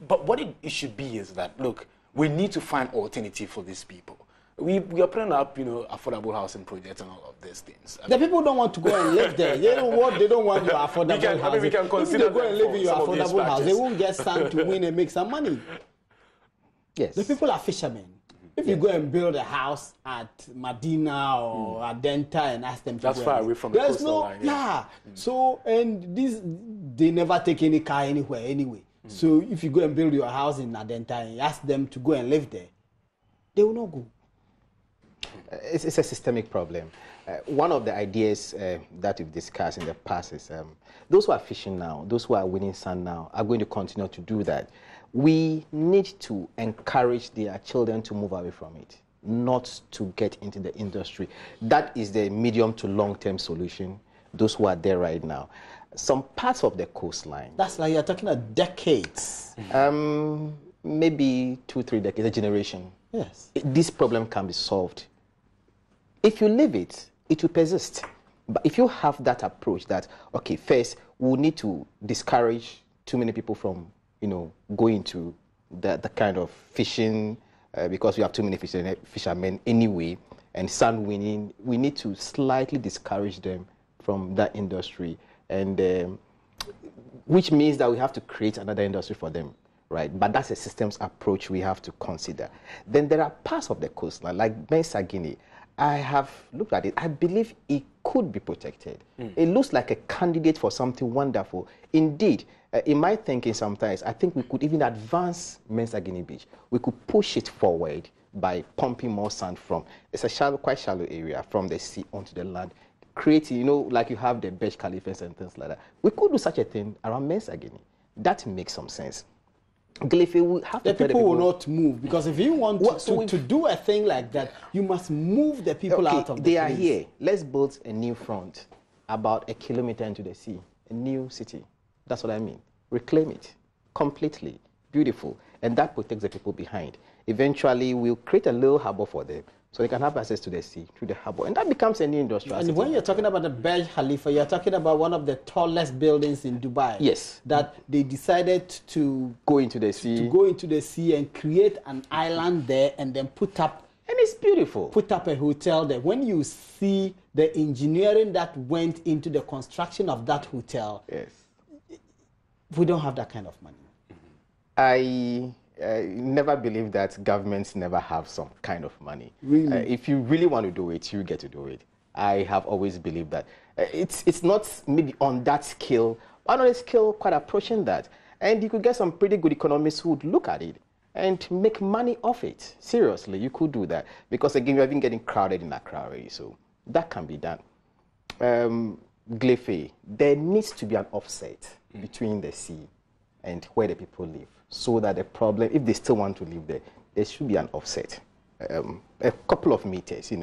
But what it should be is that, look, we need to find alternative for these people. We are putting up, affordable housing projects and all of these things. The people don't want to go and live there. They don't want your affordable house. We can consider if they go and live in your affordable house, they won't get stand to win and make some money. Yes. The people are fishermen. If you go and build a house at Medina or at Denta and ask them to that's go far away from the coastal line. Yeah. So, and they never take any car anywhere anyway. So if you go and build your house in Adenta and ask them to go and live there, they will not go. It's a systemic problem. One of the ideas that we've discussed in the past is those who are fishing now, those who are winning sand now, are going to continue to do that. We need to encourage their children to move away from it, not to get into the industry. That is the medium to long-term solution, those who are there right now. Some parts of the coastline. That's like you're talking about decades. Maybe 2-3 decades, a generation. Yes. This problem can be solved. If you leave it, it will persist. But if you have that approach that, okay, first, we'll need to discourage too many people from, going to the kind of fishing, because we have too many fishermen anyway, and sand winning, we need to slightly discourage them from that industry, and which means that we have to create another industry for them, right? But that's a systems approach we have to consider. Then there are parts of the coastline, like Mensah-Guinea. I have looked at it. I believe it could be protected. It looks like a candidate for something wonderful. Indeed, in my thinking sometimes, I think we could even advance Mensah-Guinea Beach. We could push it forward by pumping more sand from, it's a quite shallow area, from the sea onto the land, creating, like you have the Burj Khalifa and things like that. We could do such a thing around Mensah-Guinea. That makes some sense. Gliffy, we have to the people will not move, because if you want to do a thing like that, you must move the people out of the place. They are here. Let's build a new front about 1 kilometer into the sea, a new city. That's what I mean. Reclaim it completely. Beautiful. And that protects the people behind. Eventually, we'll create a little harbor for them so they can have access to the sea through the harbor, and that becomes a new industrial city. And when you're talking about the Burj Khalifa, you're talking about one of the tallest buildings in Dubai. Yes. That they decided to go into the sea. To go into the sea and create an island there, and then put up. And it's beautiful. Put up a hotel there. When you see the engineering that went into the construction of that hotel, yes, we don't have that kind of money. I never believe that governments never have some kind of money. Really? If you really want to do it, you get to do it. I have always believed that. It's not maybe on that scale, but on a scale quite approaching that. And you could get some pretty good economists who would look at it and make money off it. Seriously, you could do that. Because again, you have been getting crowded in Accra already, so that can be done. Glefe, there needs to be an offset between the sea and where the people live, so that the problem, if they still want to live there, there should be an offset. A couple of meters,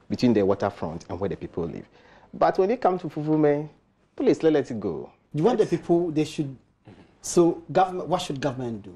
between the waterfront and where the people live. But when it comes to Fufume, please let it go. You want the people, they should, so government, what should government do?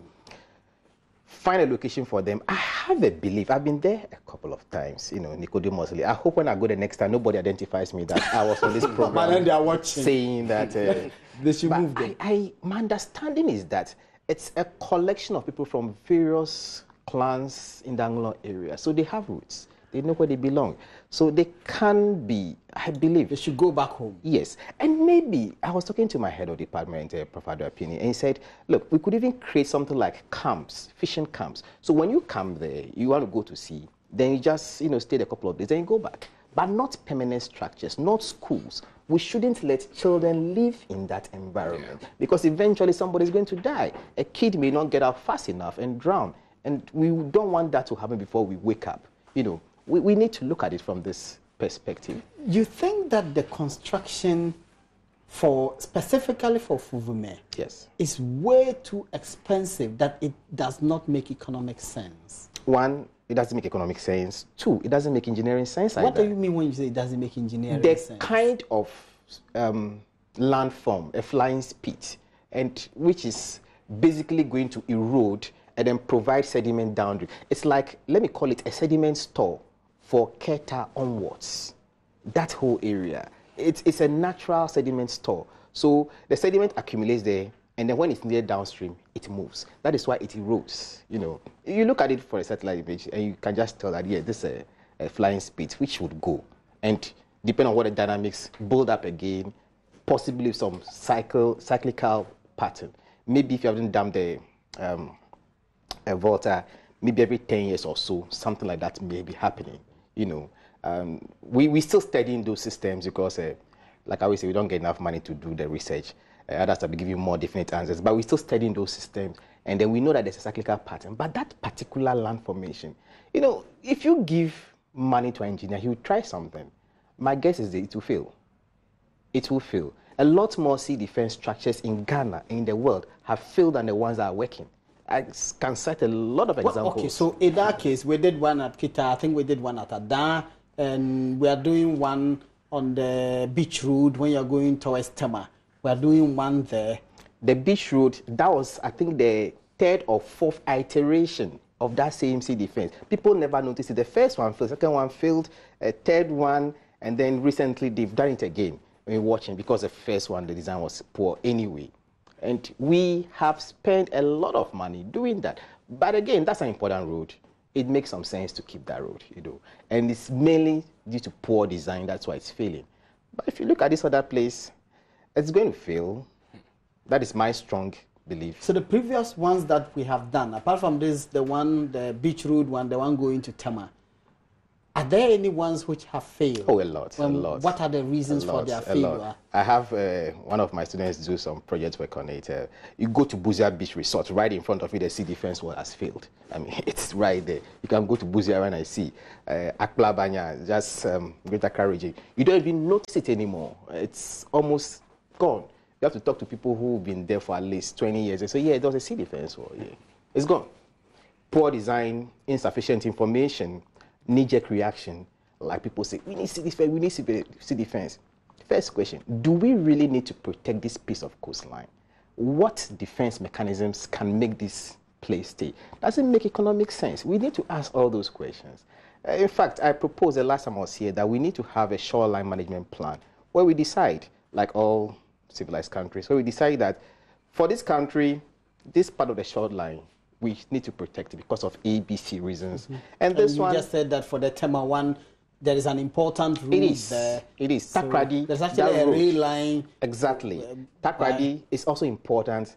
Find a location for them. I have a belief. I've been there a couple of times, Nicodemus. I hope when I go the next time, nobody identifies me that I was on this program then they are watching. saying that they should move there. My understanding is that it's a collection of people from various clans in the Anglon area. So they have roots. They know where they belong. So they can be, I believe. They should go back home. Yes. And maybe, I was talking to my head of department, Prof. Adoapini, and he said, look, we could even create something like camps, fishing camps. So when you come there, you want to go to sea, then you just, stay a couple of days, then you go back. But not permanent structures, not schools. We shouldn't let children live in that environment because eventually somebody's going to die. A kid may not get out fast enough and drown. And we don't want that to happen before we wake up. We need to look at it from this perspective. You think that the construction specifically for Fufume is way too expensive, that it does not make economic sense? One, it doesn't make economic sense. Two, it doesn't make engineering sense either. What do you mean when you say it doesn't make engineering sense? The kind of landform, a flying spit, and which is basically going to erode and then provide sediment downstream. It's like, let me call it a sediment store for Keta onwards. That whole area. It's a natural sediment store. So the sediment accumulates there, and then when it's near downstream, it moves. That is why it erodes. You look at it for a satellite image, and you can just tell that, this is a flying spit, which would go. And depending on what the dynamics, build up again, possibly some cyclical pattern. Maybe if you haven't dammed a Volta, maybe every 10 years or so, something like that may be happening. We still studying those systems because, like I always say, we don't get enough money to do the research. Others will be giving more definite answers, but we're still studying those systems, and then we know that there's a cyclical pattern. But that particular land formation, if you give money to an engineer, he will try something. My guess is that it will fail. It will fail. A lot more sea defense structures in Ghana, in the world, have failed than the ones that are working. I can cite a lot of examples. Okay, so in that case, we did one at Kita, I think we did one at Adan, and we are doing one on the beach road when you're going towards Tema. We are doing one there. The beach road, that was, I think, the third or fourth iteration of that same sea defense. People never noticed it. The first one failed, the second one failed, a third one, and then recently they've done it again. We're watching because the first one, the design was poor anyway. And we have spent a lot of money doing that. But again, that's an important road. It makes some sense to keep that road, And it's mainly due to poor design. That's why it's failing. But if you look at this other place, it's going to fail. That is my strong belief. So the previous ones that we have done, apart from this, the beach road one, the one going to Tema, are there any ones which have failed? Oh, a lot. What are the reasons for their failure? I have one of my students do some project work on it. You go to Buzia Beach Resort, right in front of it, the sea defense wall has failed. I mean, it's right there. You can go to Buzia when I see. Akpla Banya, just Greater Accra region. You don't even notice it anymore. It's almost gone. You have to talk to people who've been there for at least 20 years. They say, yeah, there was a sea defense wall. Yeah. It's gone. Poor design, insufficient information, knee-jerk reaction, like people say, we need sea defense, we need sea defense. First question, do we really need to protect this piece of coastline? What defense mechanisms can make this place stay? Does it make economic sense? We need to ask all those questions. In fact, I proposed the last time I was here that we need to have a shoreline management plan where we decide, like all civilized countries, where we decide that for this country, this part of the shoreline, we need to protect it because of ABC reasons. And this you one... just said that for the Tema one, there is an important route there. It is. So Takrady, there's actually a rail line. Exactly. Takrady is also important.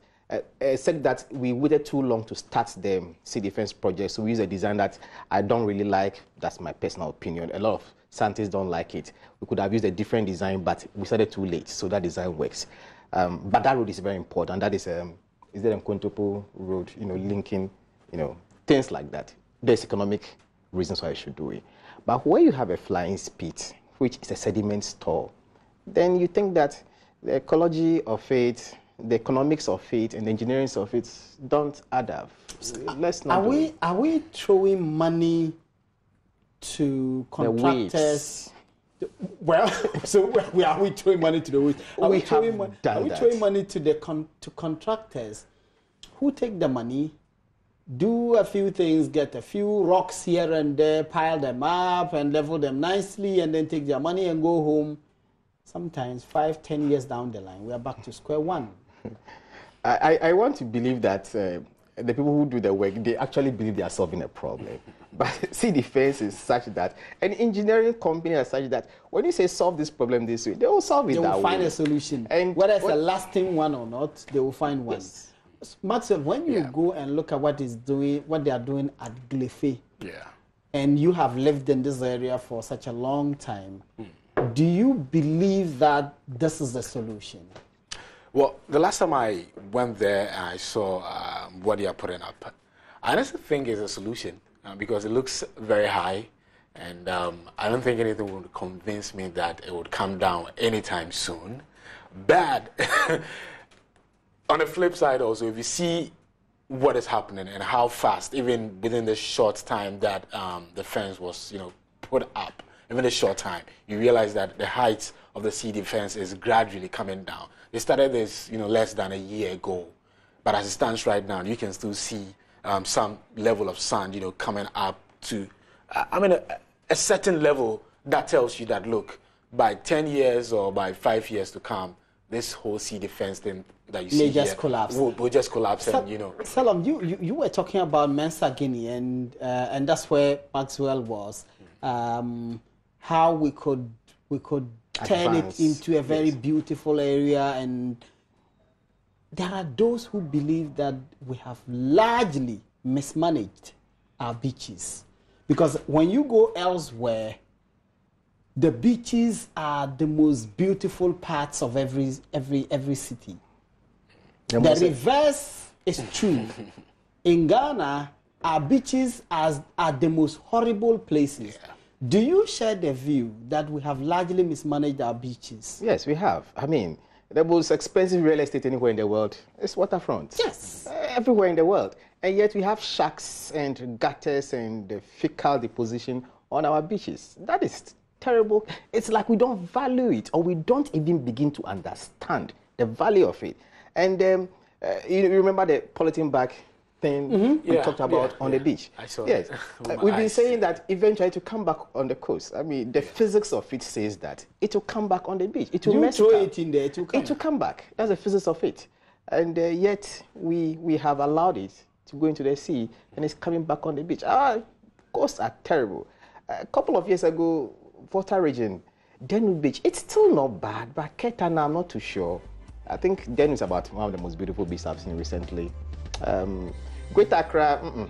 Except that we waited too long to start the sea defense project, so we use a design that I don't really like. That's my personal opinion. A lot of scientists don't like it. We could have used a different design, but we started too late, so that design works. But that road is very important. That is there Nkontopo road, linking, things like that. There's economic reasons why you should do it. But where you have a flying spit, which is a sediment store, then you think that the ecology of it, the economics of it, and the engineering of it don't add up. Let's not. Are we throwing money to contractors? Well, so are we throwing money to the waste? Are we throwing money to contractors who take the money, do a few things, get a few rocks here and there, pile them up and level them nicely, and then take their money and go home? Sometimes 5-10 years down the line, we are back to square one. I want to believe that the people who do the work, they actually believe they are solving a problem. But sea defense is such that, an engineering company is such that when you say solve this problem this way, they will solve it that way. They will find a solution. And whether it's a lasting one or not, they will find one. Yes. Maxwell, when you go and look at what they are doing at Glefe, and you have lived in this area for such a long time, do you believe that this is the solution? Well, the last time I went there and I saw what they are putting up, I honestly think it's a solution because it looks very high, and I don't think anything would convince me that it would come down anytime soon. But on the flip side also, if you see what is happening and how fast, even within the short time that the fence was put up, even a short time, you realize that the height of the sea defense is gradually coming down. They started this, less than a year ago, but as it stands right now, you can still see some level of sand, coming up to, a certain level that tells you that, look, by 10 years or by 5 years to come, this whole sea defense thing that you see here just collapse. Will just collapse. Salam, you were talking about Mensa Guinea, and that's where Maxwell was. How we could turn it into a very beautiful area, and there are those who believe that we have largely mismanaged our beaches, because when you go elsewhere, the beaches are the most beautiful parts of every city. The reverse is true. In Ghana, our beaches are the most horrible places. Do you share the view that we have largely mismanaged our beaches? Yes, we have. The most expensive real estate anywhere in the world is waterfront. Yes. Everywhere in the world. And yet we have shacks and gutters and fecal deposition on our beaches. That is terrible. It's like we don't value it, or we don't even begin to understand the value of it. And you remember the polythene bag thing we talked about on the beach. I saw it. We've been saying that eventually to come back on the coast. The physics of it says that it will come back on the beach. It will you throw it in there, it will come back. That's the physics of it. And yet we have allowed it to go into the sea, and it's coming back on the beach. Our coasts are terrible. A couple of years ago, Volta region, Denu Beach, it's still not bad, but Ketana, I'm not too sure. I think Denu is about one of the most beautiful beaches I've seen recently. Greater Accra,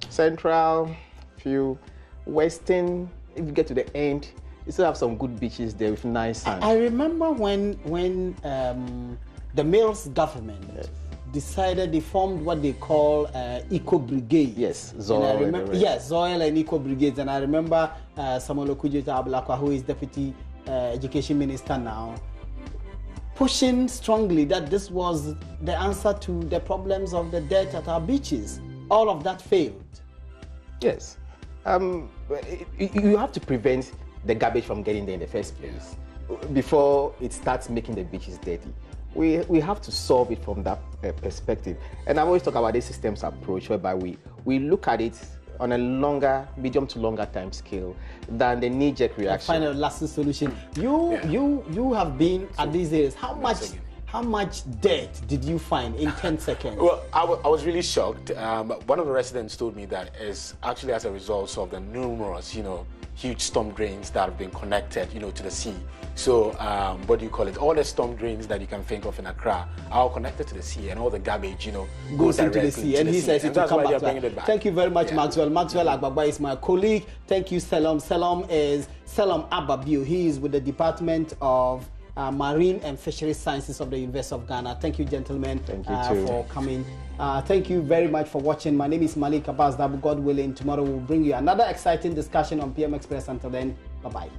Central, few, Western, if you get to the end, you still have some good beaches there with nice sand. I remember when the Mills government decided, they formed what they call Eco Brigade. Yes, Zoil. Yes, Zoil and Eco Brigades. And I remember Samuel Okudzeto Ablakwa, who is Deputy Education Minister now, pushing strongly that this was the answer to the problems of the debt at our beaches. All of that failed. Yes. You have to prevent the garbage from getting there in the first place before it starts making the beaches dirty. We have to solve it from that perspective. And I've always talked about this systems approach, whereby we look at it on a longer, medium to longer time scale than the knee-jerk reaction. Find a lasting solution. You have been at these areas. How much dirt did you find in 10 seconds? Well, I was really shocked. One of the residents told me that it's actually as a result of the numerous, huge storm drains that have been connected, to the sea. So, what do you call it? All the storm drains that you can think of in Accra are all connected to the sea, and all the garbage, goes into the sea. And he says it will come back. Thank you very much, Maxwell. Maxwell Agbagba is my colleague. Thank you, Selam. Selam is Selam Ababiu. He is with the Department of Marine and Fisheries Sciences of the University of Ghana. Thank you, gentlemen, for coming. Thank you very much for watching. My name is Malik Abbas Dabu. God willing, tomorrow we'll bring you another exciting discussion on PM Express. Until then, bye-bye.